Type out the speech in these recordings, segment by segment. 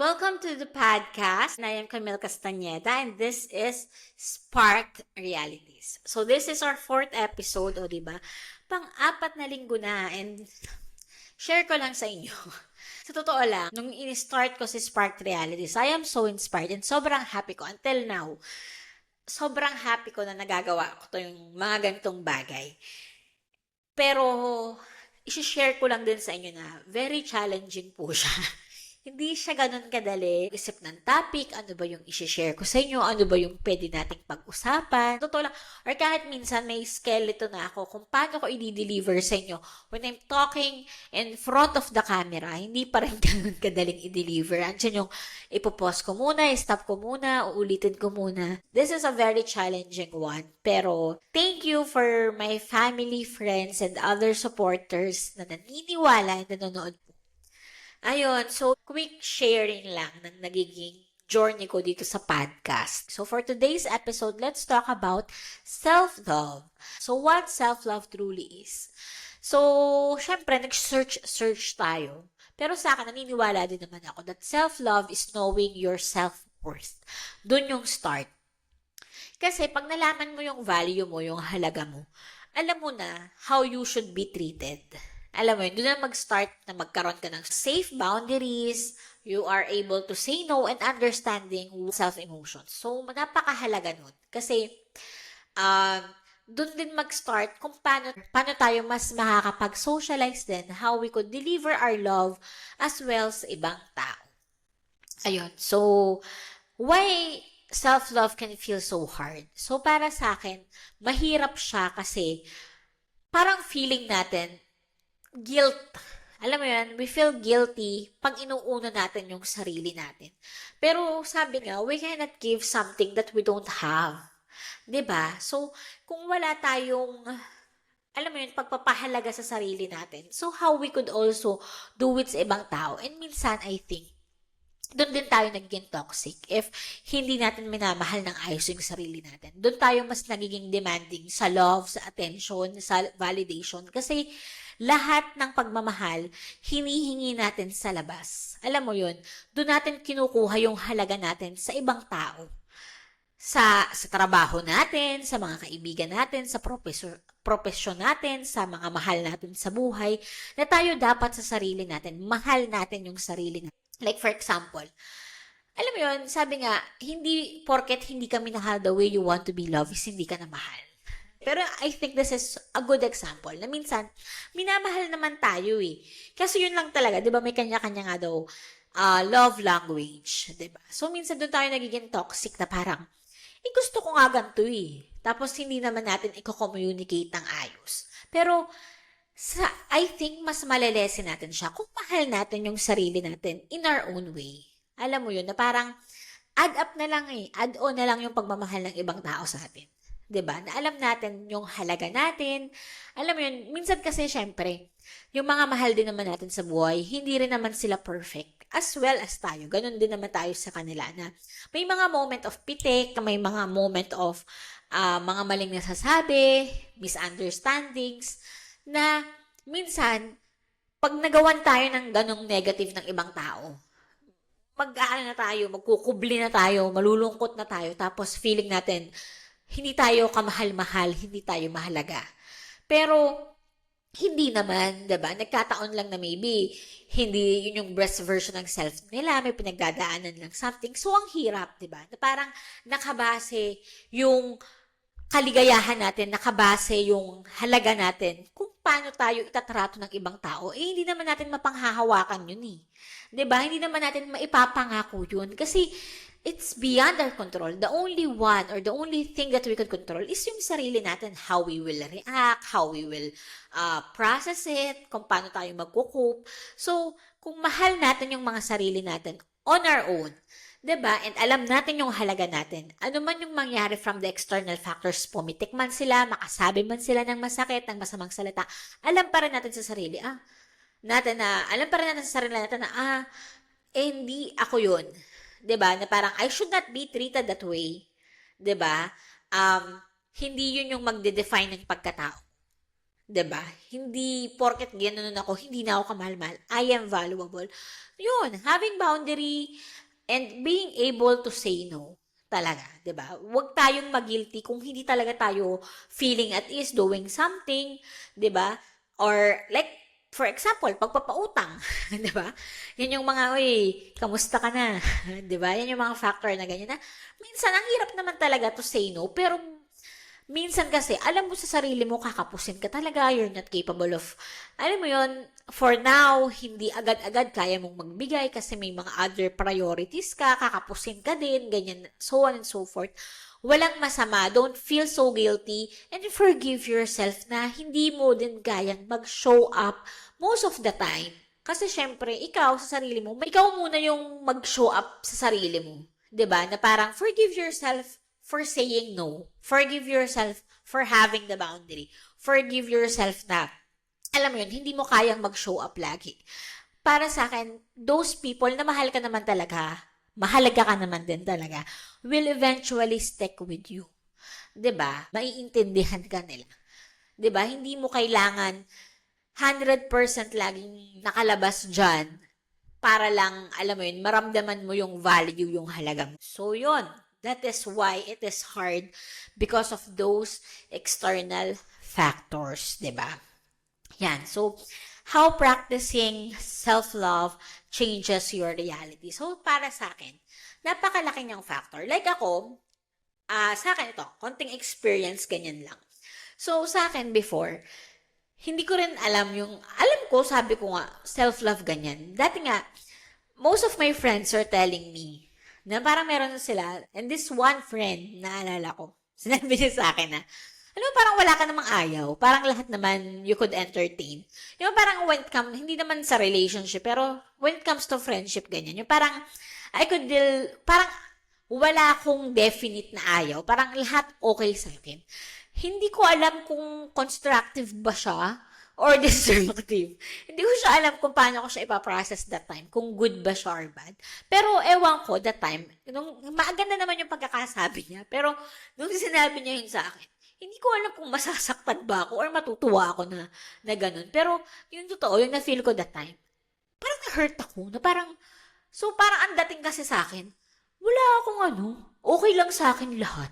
Welcome to the podcast. I am Camille Castañeda and this is Sparked Realities. So this is our fourth episode, o diba? Pang-apat na linggo na and share ko lang sa inyo. Sa totoo lang, nung in-start ko si Sparked Realities, I am so inspired and sobrang happy ko until now. Sobrang happy ko na nagagawa ko to yung mga ganitong bagay. Pero, isi-share ko lang din sa inyo na very challenging po siya. Hindi siya ganun kadali. Isip ng topic, ano ba yung isi-share ko sa inyo, ano ba yung pwede nating pag-usapan. Totoo lang, or kahit minsan may skeleton na ako kung paano ko i-deliver sa inyo. When I'm talking in front of the camera, hindi pa rin ganun kadaling i-deliver. Andiyan yung ipopost ko muna, stop ko muna, uulitin ko muna. This is a very challenging one. Pero, thank you for my family, friends, and other supporters na naniniwala and nanonood po. Ayun, so quick sharing lang ng nagiging journey ko dito sa podcast. So for today's episode, let's talk about self-love. So what self-love truly is. So, syempre, nag-search tayo. Pero sa akin, naniniwala din naman ako that self-love is knowing your self-worth. Doon yung start. Kasi pag nalaman mo yung value mo, yung halaga mo, alam mo na how you should be treated. Alam mo yun, doon na mag-start na magkaroon ka ng safe boundaries, you are able to say no and understanding self-emotions. So, napakahalaga nun. Kasi, doon din mag-start kung paano tayo mas makakapag-socialize din, how we could deliver our love as well sa ibang tao. Ayun. So, why self-love can feel so hard? So, para sa akin, mahirap siya kasi parang feeling natin, guilt. Alam mo yan, we feel guilty pag inuuna natin yung sarili natin. Pero sabi nga, we cannot give something that we don't have. 'Di ba? So, kung wala tayong, alam mo yun, pagpapahalaga sa sarili natin, so how we could also do it sa ibang tao. And minsan, I think, doon din tayo nagiging toxic if hindi natin minamahal ng ayos yung sarili natin. Doon tayo mas nagiging demanding sa love, sa attention, sa validation. Kasi lahat ng pagmamahal, hinihingi natin sa labas. Alam mo yun, doon natin kinukuha yung halaga natin sa ibang tao. Sa trabaho natin, sa mga kaibigan natin, sa profesyon natin, sa mga mahal natin sa buhay, na tayo dapat sa sarili natin, mahal natin yung sarili natin. Like for example, alam mo yun, sabi nga, hindi, porket hindi ka minahal the way you want to be loved, is hindi ka na mahal. Pero I think this is a good example na minsan, minamahal naman tayo eh. Kasi yun lang talaga, di ba may kanya-kanya nga daw love language, di ba? So minsan doon tayo nagiging toxic na parang, gusto ko nga ganito eh. Tapos hindi naman natin i-communicate ng ayos. Pero I think mas malelesin natin siya kung mahal natin yung sarili natin in our own way. Alam mo yun, na parang add up na lang eh. Add on na lang yung pagmamahal ng ibang tao sa atin. 'Di ba? Na alam natin yung halaga natin. Alam mo yun, minsan kasi syempre, yung mga mahal din naman natin sa buhay, hindi rin naman sila perfect. As well as tayo. Ganon din naman tayo sa kanila na may mga moment of pitik, may mga moment of mga maling nasasabi, misunderstandings, na minsan, pag nagawan tayo ng ganong negative ng ibang tao, mag-aano na tayo, magkukubli na tayo, malulungkot na tayo, tapos feeling natin, hindi tayo kamahal-mahal, hindi tayo mahalaga. Pero, hindi naman, diba? Nagkataon lang na maybe, hindi yun yung best version ng self nila, may pinagdadaanan lang something. So, ang hirap, diba? Na parang nakabase yung kaligayahan natin, nakabase yung halaga natin, kung paano tayo itatrato ng ibang tao, hindi naman natin mapanghahawakan yun eh. 'Di ba? Hindi naman natin maipapangako yun. Kasi, it's beyond our control. The only one or the only thing that we can control is yung sarili natin, how we will react, how we will process it, kung paano tayo magkukup. So, kung mahal natin yung mga sarili natin on our own, 'di ba? And alam natin yung halaga natin. Ano man yung mangyari from the external factors, pumitik man sila, makasabi man sila ng masakit, ng masamang salita, alam pa rin natin sa sarili, alam pa rin natin sa sarili natin na, hindi ako yun. 'Di ba? Na parang, I should not be treated that way. 'Di ba? Hindi yun yung magde-define ng pagkatao. 'Di ba? Hindi porket gano'n ako, hindi na ako kamahal-mahal. I am valuable. Yun, having boundary and being able to say no talaga, 'di ba? Huwag tayong mag-guilty kung hindi talaga tayo feeling at ease doing something, 'di ba? Or like for example, pagpapautang, 'di ba? Yan yung mga, "Uy, kamusta ka na?" 'Di ba? Yan yung mga factor na ganyan na minsan ang hirap naman talaga to say no, pero minsan kasi, alam mo sa sarili mo, kakapusin ka talaga, you're not capable of, alam mo yon for now, hindi agad-agad kaya mong magbigay kasi may mga other priorities ka, kakapusin ka din, ganyan, so on and so forth. Walang masama, don't feel so guilty, and forgive yourself na hindi mo din kayang mag-show up most of the time. Kasi syempre, ikaw sa sarili mo, ikaw muna yung mag-show up sa sarili mo. 'Di ba? Na parang forgive yourself for saying no. Forgive yourself for having the boundary. Forgive yourself na, alam mo yun, hindi mo kayang mag-show up lagi. Para sa akin, those people na mahal ka naman talaga, mahalaga ka naman din talaga, will eventually stick with you. 'Di ba? Maiintindihan ka nila. 'Di ba? Hindi mo kailangan 100% laging nakalabas dyan para lang, alam mo yun, maramdaman mo yung value, yung halaga mo. So, yun. That is why it is hard because of those external factors, 'di ba? Yan. So, how practicing self-love changes your reality. So, para sa akin, napakalaki niyang factor. Like ako, sa akin ito, konting experience, ganyan lang. So, sa akin before, hindi ko rin alam alam ko, sabi ko nga, self-love ganyan. Dati nga, most of my friends are telling me na parang meron sila, and this one friend, naalala ko, sinabi niya sa akin na, alam mo, parang wala ka namang ayaw. Parang lahat naman you could entertain. Yung parang when it comes, hindi naman sa relationship, pero when it comes to friendship, ganyan. Yung parang, I could deal, parang wala akong definite na ayaw. Parang lahat okay sa akin. Hindi ko alam kung constructive ba siya or destructive. Hindi ko siya alam kung paano ko siya ipaprocess that time, kung good ba siya or bad. Pero ewan ko that time, maganda naman yung pagkakasabi niya, pero nung sinabi niya yun sa akin, hindi ko alam kung masasaktan ba ako or matutuwa ako na ganun. Pero yung totoo, yung na-feel ko that time, parang na-hurt ako, na parang, so parang ang dating kasi sa akin, wala akong okay lang sa akin lahat.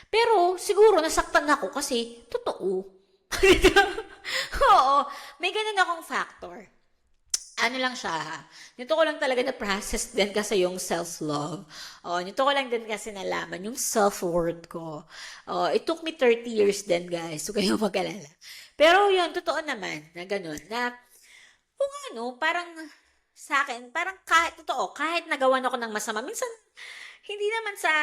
Pero siguro nasaktan ako kasi totoo. Oo, may ganun akong factor. Ano lang siya ha. Nito ko lang talaga na-process din kasi yung self-love. Oh, nito ko lang din kasi nalaman yung self-worth ko. Oh, it took me 30 years din guys. So kayo mag-alala. Pero yun, totoo naman na ganun. Na kung parang sa akin, parang kahit nagawan ako ng masama, minsan, hindi naman sa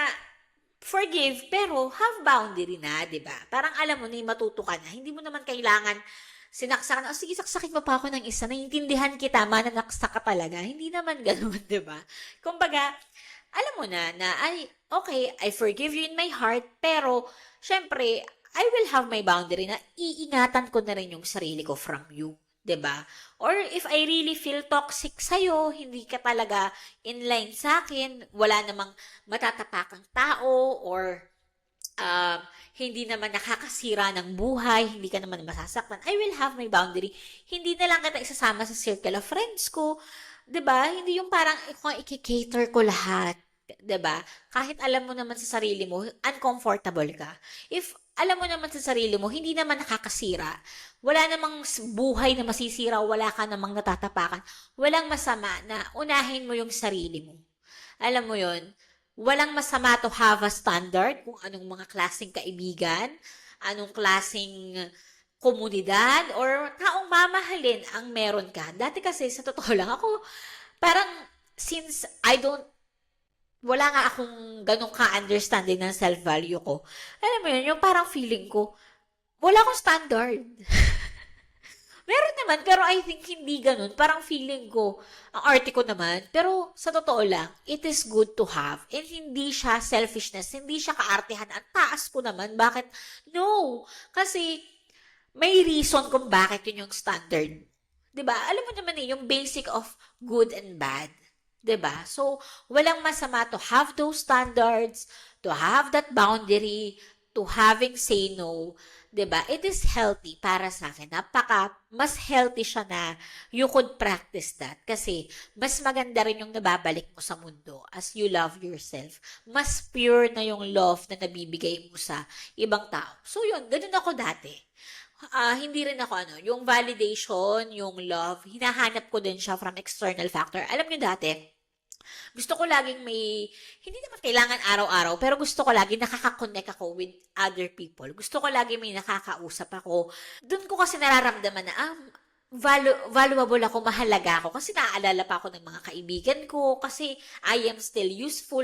forgive, pero have boundary na, di ba? Parang alam mo na matuto ka na. Hindi mo naman kailangan sinaksakan, sige, saksakin mo pa ako ng isa, naiintindihan kita, mananaksak ka talaga. Hindi naman ganun, di ba? Kumbaga, alam mo na, okay, I forgive you in my heart, pero, syempre, I will have my boundary na iingatan ko na rin yung sarili ko from you. 'Di ba? Or if I really feel toxic sa'yo, hindi ka talaga in line sa akin, wala namang matatapakang tao, or hindi naman nakakasira ng buhay, hindi ka naman masasaktan, I will have my boundary. Hindi na lang kita isasama sa circle of friends ko. 'Di ba? Hindi yung parang kung i-cater ko lahat. 'Di ba? Kahit alam mo naman sa sarili mo, uncomfortable ka. If alam mo naman sa sarili mo, hindi naman nakakasira. Wala namang buhay na masisira, wala ka namang natatapakan. Walang masama na unahin mo yung sarili mo. Alam mo yon, walang masama to have a standard kung anong mga klaseng kaibigan, anong klaseng komunidad, or taong mamahalin ang meron ka. Dati kasi, sa totoo lang ako, parang since wala nga akong ganong ka-understanding ng self-value ko. Alam mo yun, yung parang feeling ko, wala akong standard. Meron naman, pero I think hindi ganun. Parang feeling ko, ang arte ko naman. Pero sa totoo lang, it is good to have. And hindi siya selfishness, hindi siya kaartehan. Ang taas ko naman. Bakit? No. Kasi may reason kung bakit yun yung standard. 'Di ba? Alam mo naman yung basic of good and bad. 'Di ba? So, walang masama to have those standards, to have that boundary, to having say no, 'di ba? It is healthy para sa akin. Mas healthy siya na you could practice that kasi mas maganda rin yung nababalik mo sa mundo as you love yourself. Mas pure na yung love na nabibigay mo sa ibang tao. So yun, ganun ako dati. Hindi rin ako yung validation, yung love, hinahanap ko din siya from external factor. Alam niyo dati, gusto ko laging hindi naman kailangan araw-araw, pero gusto ko lagi nakaka-connect ako with other people. Gusto ko lagi may nakakausap ako. Doon ko kasi nararamdaman na, valuable ako, mahalaga ako. Kasi naaalala pa ako ng mga kaibigan ko, kasi I am still useful.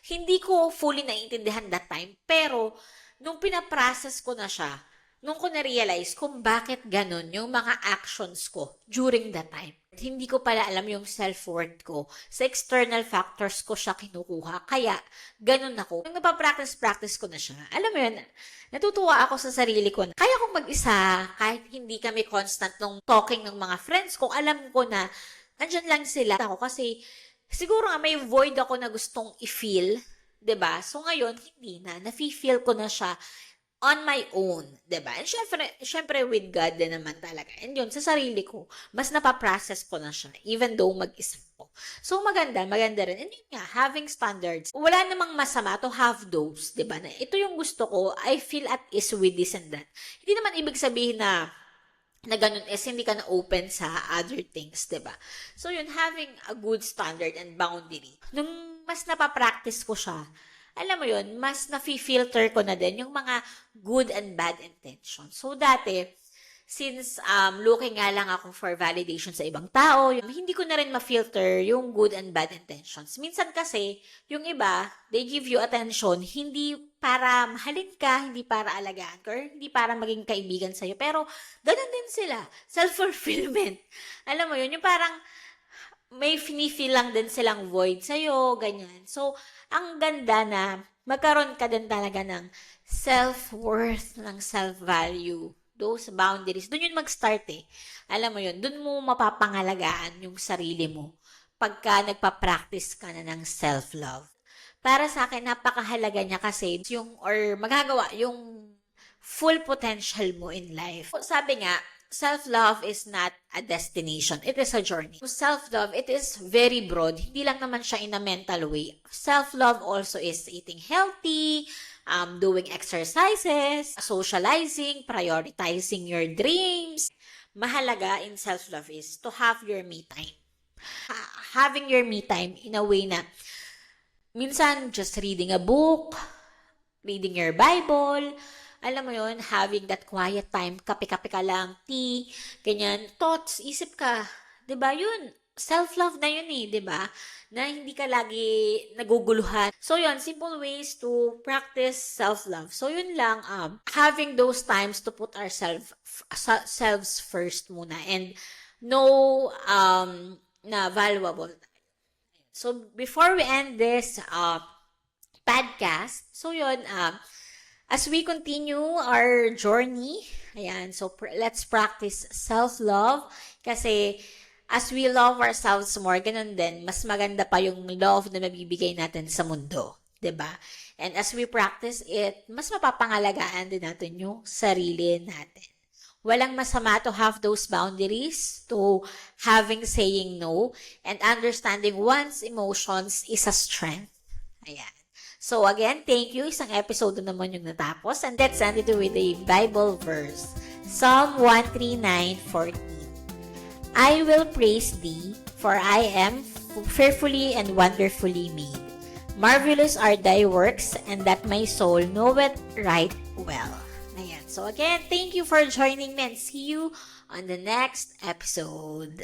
Hindi ko fully naiintindihan that time, pero nung pinaprocess ko na siya, nung ko na-realize kung bakit ganun yung mga actions ko during that time. Hindi ko pala alam yung self-worth ko. Sa external factors ko siya kinukuha. Kaya, ganun ako. Nung napapractice ko na siya, alam mo yun, natutuwa ako sa sarili ko. Kaya kong mag-isa, kahit hindi kami constant nung talking ng mga friends ko, alam ko na, andyan lang sila. Ako kasi, siguro nga may void ako na gustong i-feel, 'di ba? So ngayon, hindi na. Nafe-feel ko na siya on my own, 'di ba? And syempre with God din naman talaga. And yun, sa sarili ko, mas napaprocess ko na siya, even though mag-isa ko. So, maganda rin. And yun nga, having standards, wala namang masama to have those, 'di ba? Na ito yung gusto ko, I feel at ease with this and that. Hindi naman ibig sabihin na ganun hindi ka na open sa other things, 'di ba? So, yun, having a good standard and boundary. Nung mas napapractice ko siya, alam mo yun, mas nafi-filter ko na din yung mga good and bad intentions. So, dati, since looking nga lang ako for validation sa ibang tao, hindi ko na rin ma-filter yung good and bad intentions. Minsan kasi, yung iba, they give you attention, hindi para mahalin ka, hindi para alagaan ka, or hindi para maging kaibigan sa'yo. Pero, ganun din sila. Self-fulfillment. Alam mo yun, yung parang, may feel lang din silang void sa'yo, ganyan. So, ang ganda na magkaroon ka din talaga ng self-worth, ng self-value, those boundaries. Doon yun mag-start eh. Alam mo yun, doon mo mapapangalagaan yung sarili mo pagka nagpa-practice ka na ng self-love. Para sa akin, napakahalaga niya kasi magagawa yung full potential mo in life. Sabi nga, self-love is not a destination. It is a journey. Self-love, it is very broad. Hindi lang naman siya in a mental way. Self-love also is eating healthy, doing exercises, socializing, prioritizing your dreams. Mahalaga in self-love is to have your me time. Having your me time in a way na minsan just reading a book, reading your Bible, alam mo yun, having that quiet time, kape-kape ka lang, tea, ganyan, thoughts, isip ka, 'di ba? Yun, self-love na yun eh, 'di ba? Na hindi ka lagi naguguluhan. So yun, simple ways to practice self-love. So yun lang, having those times to put ourselves first muna and know na valuable. So before we end this podcast, so yun, as we continue our journey, ayan, so let's practice self-love kasi as we love ourselves more, ganun din, mas maganda pa yung love na mabibigay natin sa mundo, 'di ba? And as we practice it, mas mapapangalagaan din natin yung sarili natin. Walang masama to have those boundaries, to saying no, and understanding one's emotions is a strength. Ayan. So again, thank you. Isang episode naman yung natapos. And let's end it with a Bible verse. Psalm 139:14. I will praise thee, for I am fearfully and wonderfully made. Marvelous are thy works, and that my soul knoweth right well. Ayan. So again, thank you for joining me and see you on the next episode.